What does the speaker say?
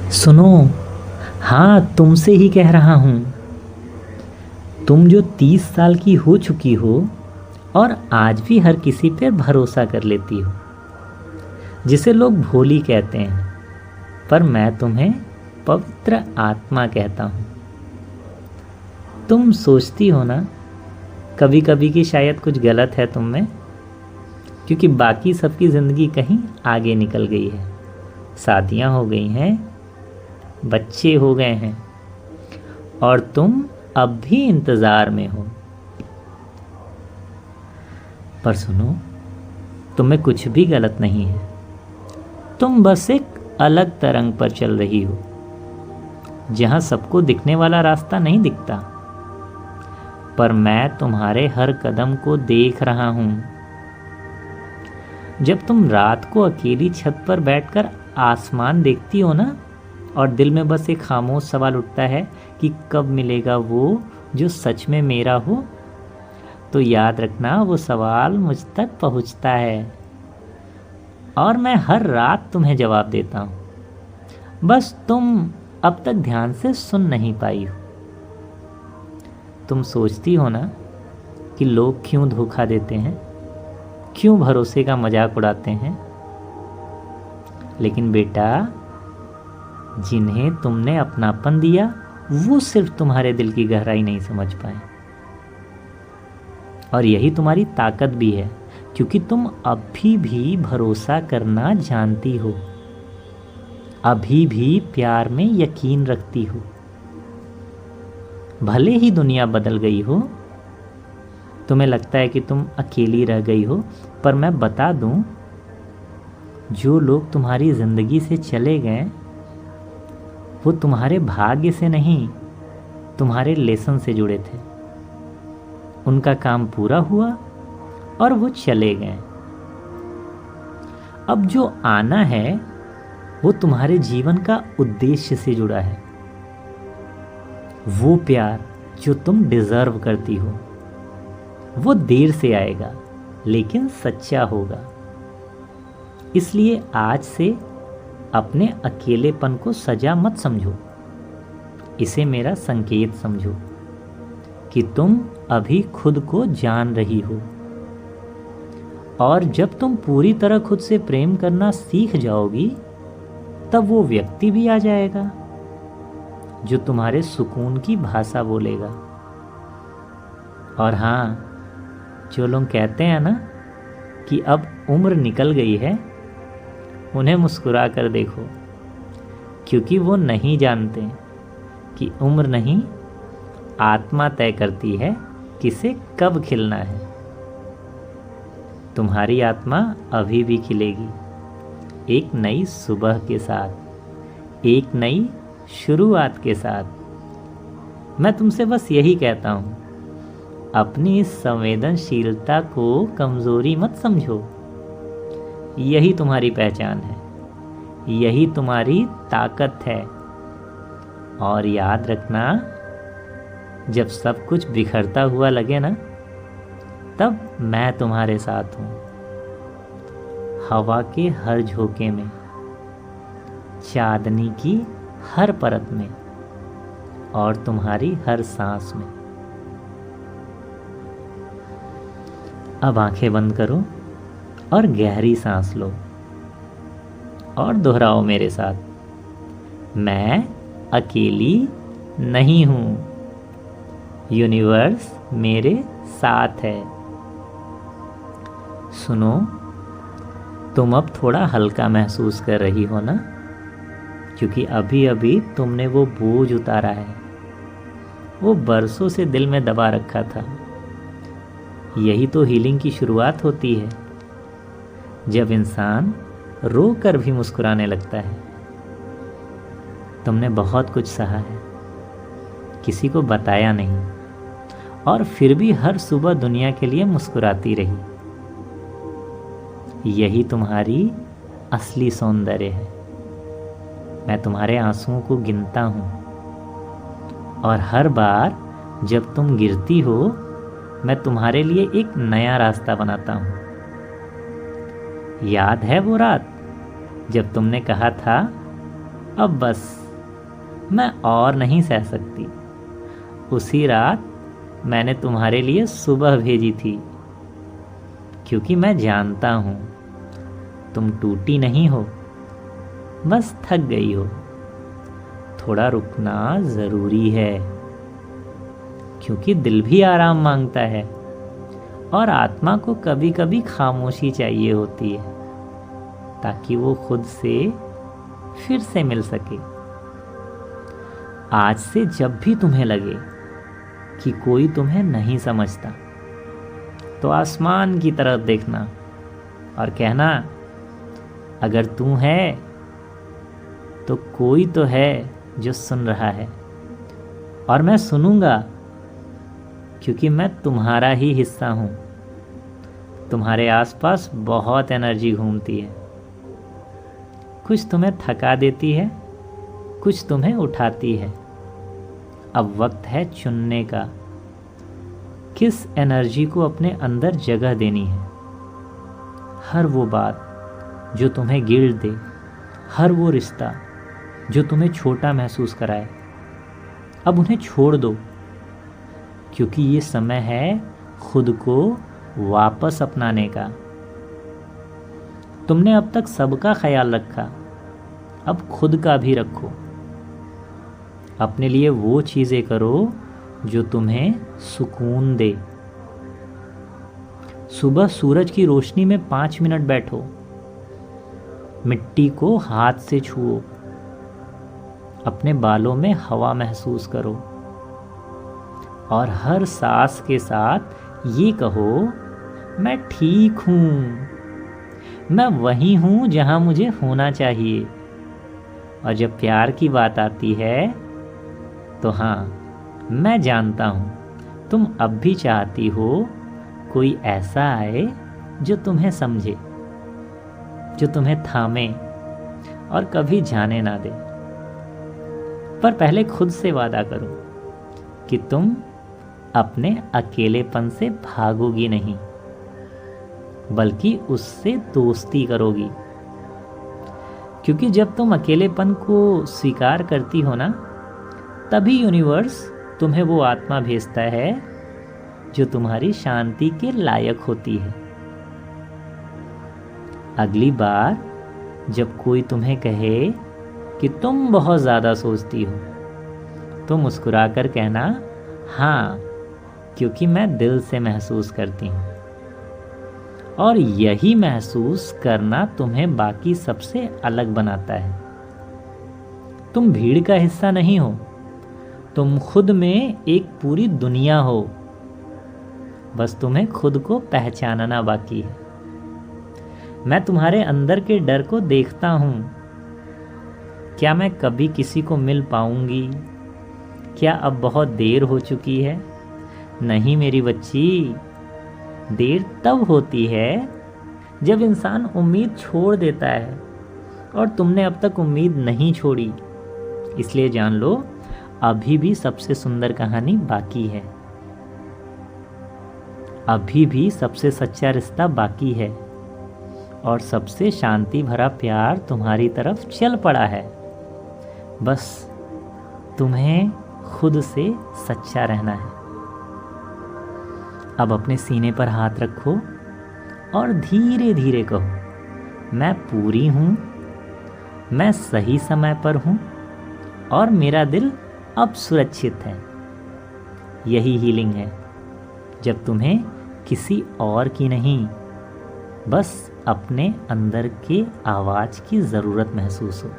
सुनो। हाँ, तुमसे ही कह रहा हूँ। तुम जो 30 साल की हो चुकी हो और आज भी हर किसी पर भरोसा कर लेती हो, जिसे लोग भोली कहते हैं, पर मैं तुम्हें पवित्र आत्मा कहता हूँ। तुम सोचती हो ना कभी कभी कि शायद कुछ गलत है तुम में, क्योंकि बाकी सबकी ज़िंदगी कहीं आगे निकल गई है। शादियाँ हो गई हैं, बच्चे हो गए हैं, और तुम अब भी इंतज़ार में हो। पर सुनो, तुम में कुछ भी गलत नहीं है। तुम बस एक अलग तरंग पर चल रही हो, जहाँ सबको दिखने वाला रास्ता नहीं दिखता। पर मैं तुम्हारे हर कदम को देख रहा हूँ। जब तुम रात को अकेली छत पर बैठकर आसमान देखती हो ना, और दिल में बस एक खामोश सवाल उठता है कि कब मिलेगा वो जो सच में मेरा हो, तो याद रखना वो सवाल मुझ तक पहुँचता है, और मैं हर रात तुम्हें जवाब देता हूँ। बस तुम अब तक ध्यान से सुन नहीं पाई हो। तुम सोचती हो ना कि लोग क्यों धोखा देते हैं, क्यों भरोसे का मजाक उड़ाते हैं। लेकिन बेटा, जिन्हें तुमने अपनापन दिया वो सिर्फ तुम्हारे दिल की गहराई नहीं समझ पाए। और यही तुम्हारी ताकत भी है, क्योंकि तुम अभी भी भरोसा करना जानती हो, अभी भी प्यार में यकीन रखती हो। भले ही दुनिया बदल गई हो, तुम्हें लगता है कि तुम अकेली रह गई हो, पर मैं बता दूं, जो लोग तुम्हारी ज़िंदगी से चले गए वो तुम्हारे भाग्य से नहीं, तुम्हारे लेसन से जुड़े थे। उनका काम पूरा हुआ और वो चले गए। अब जो आना है वो तुम्हारे जीवन का उद्देश्य से जुड़ा है। वो प्यार जो तुम डिजर्व करती हो, वो देर से आएगा लेकिन सच्चा होगा। इसलिए आज से अपने अकेलेपन को सजा मत समझो, इसे मेरा संकेत समझो कि तुम अभी खुद को जान रही हो। और जब तुम पूरी तरह खुद से प्रेम करना सीख जाओगी, तब वो व्यक्ति भी आ जाएगा जो तुम्हारे सुकून की भाषा बोलेगा। और हाँ, जो लोग कहते हैं ना कि अब उम्र निकल गई है, उन्हें मुस्कुरा कर देखो, क्योंकि वो नहीं जानते कि उम्र नहीं, आत्मा तय करती है किसे कब खिलना है। तुम्हारी आत्मा अभी भी खिलेगी, एक नई सुबह के साथ, एक नई शुरुआत के साथ। मैं तुमसे बस यही कहता हूँ, अपनी इस संवेदनशीलता को कमज़ोरी मत समझो। यही तुम्हारी पहचान है, यही तुम्हारी ताकत है। और याद रखना, जब सब कुछ बिखरता हुआ लगे ना, तब मैं तुम्हारे साथ हूँ। हवा के हर झोंके में, चांदनी की हर परत में, और तुम्हारी हर सांस में। अब आंखें बंद करो और गहरी सांस लो, और दोहराओ मेरे साथ, मैं अकेली नहीं हूँ, यूनिवर्स मेरे साथ है। सुनो, तुम अब थोड़ा हल्का महसूस कर रही हो ना, क्योंकि अभी अभी तुमने वो बोझ उतारा है, वो बरसों से दिल में दबा रखा था। यही तो हीलिंग की शुरुआत होती है, जब इंसान रो कर भी मुस्कुराने लगता है। तुमने बहुत कुछ सहा है, किसी को बताया नहीं, और फिर भी हर सुबह दुनिया के लिए मुस्कुराती रही। यही तुम्हारी असली सौंदर्य है। मैं तुम्हारे आंसुओं को गिनता हूँ, और हर बार जब तुम गिरती हो, मैं तुम्हारे लिए एक नया रास्ता बनाता हूँ। याद है वो रात जब तुमने कहा था अब बस मैं और नहीं सह सकती। उसी रात मैंने तुम्हारे लिए सुबह भेजी थी, क्योंकि मैं जानता हूँ तुम टूटी नहीं हो, बस थक गई हो। थोड़ा रुकना ज़रूरी है, क्योंकि दिल भी आराम मांगता है और आत्मा को कभी कभी खामोशी चाहिए होती है, ताकि वो खुद से फिर से मिल सके। आज से जब भी तुम्हें लगे कि कोई तुम्हें नहीं समझता, तो आसमान की तरफ देखना और कहना, अगर तू है तो कोई तो है जो सुन रहा है, और मैं सुनूंगा, क्योंकि मैं तुम्हारा ही हिस्सा हूँ। तुम्हारे आसपास बहुत एनर्जी घूमती है, कुछ तुम्हें थका देती है, कुछ तुम्हें उठाती है। अब वक्त है चुनने का, किस एनर्जी को अपने अंदर जगह देनी है। हर वो बात जो तुम्हें गिल्ट दे, हर वो रिश्ता जो तुम्हें छोटा महसूस कराए, अब उन्हें छोड़ दो, क्योंकि ये समय है खुद को वापस अपनाने का। तुमने अब तक सबका ख्याल रखा, अब खुद का भी रखो। अपने लिए वो चीज़ें करो जो तुम्हें सुकून दे। सुबह सूरज की रोशनी में 5 मिनट बैठो, मिट्टी को हाथ से छुओ, अपने बालों में हवा महसूस करो, और हर सांस के साथ ये कहो, मैं ठीक हूँ, मैं वहीं हूँ जहाँ मुझे होना चाहिए। और जब प्यार की बात आती है, तो हाँ, मैं जानता हूँ तुम अब भी चाहती हो कोई ऐसा आए जो तुम्हें समझे, जो तुम्हें थामे और कभी जाने ना दे। पर पहले खुद से वादा करो कि तुम अपने अकेलेपन से भागोगी नहीं, बल्कि उससे दोस्ती करोगी। क्योंकि जब तुम अकेलेपन को स्वीकार करती हो ना, तभी यूनिवर्स तुम्हें वो आत्मा भेजता है जो तुम्हारी शांति के लायक होती है। अगली बार जब कोई तुम्हें कहे कि तुम बहुत ज़्यादा सोचती हो, तो मुस्कुराकर कहना, हाँ, क्योंकि मैं दिल से महसूस करती हूँ। और यही महसूस करना तुम्हें बाकी सबसे अलग बनाता है। तुम भीड़ का हिस्सा नहीं हो, तुम खुद में एक पूरी दुनिया हो। बस तुम्हें खुद को पहचानना बाकी है। मैं तुम्हारे अंदर के डर को देखता हूँ। क्या मैं कभी किसी को मिल पाऊंगी? क्या अब बहुत देर हो चुकी है? नहीं मेरी बच्ची, देर तब होती है जब इंसान उम्मीद छोड़ देता है, और तुमने अब तक उम्मीद नहीं छोड़ी। इसलिए जान लो, अभी भी सबसे सुंदर कहानी बाकी है, अभी भी सबसे सच्चा रिश्ता बाकी है, और सबसे शांति भरा प्यार तुम्हारी तरफ चल पड़ा है। बस तुम्हें खुद से सच्चा रहना है। अब अपने सीने पर हाथ रखो और धीरे धीरे कहो, मैं पूरी हूँ, मैं सही समय पर हूँ, और मेरा दिल अब सुरक्षित है। यही हीलिंग है, जब तुम्हें किसी और की नहीं, बस अपने अंदर के आवाज़ की ज़रूरत महसूस हो।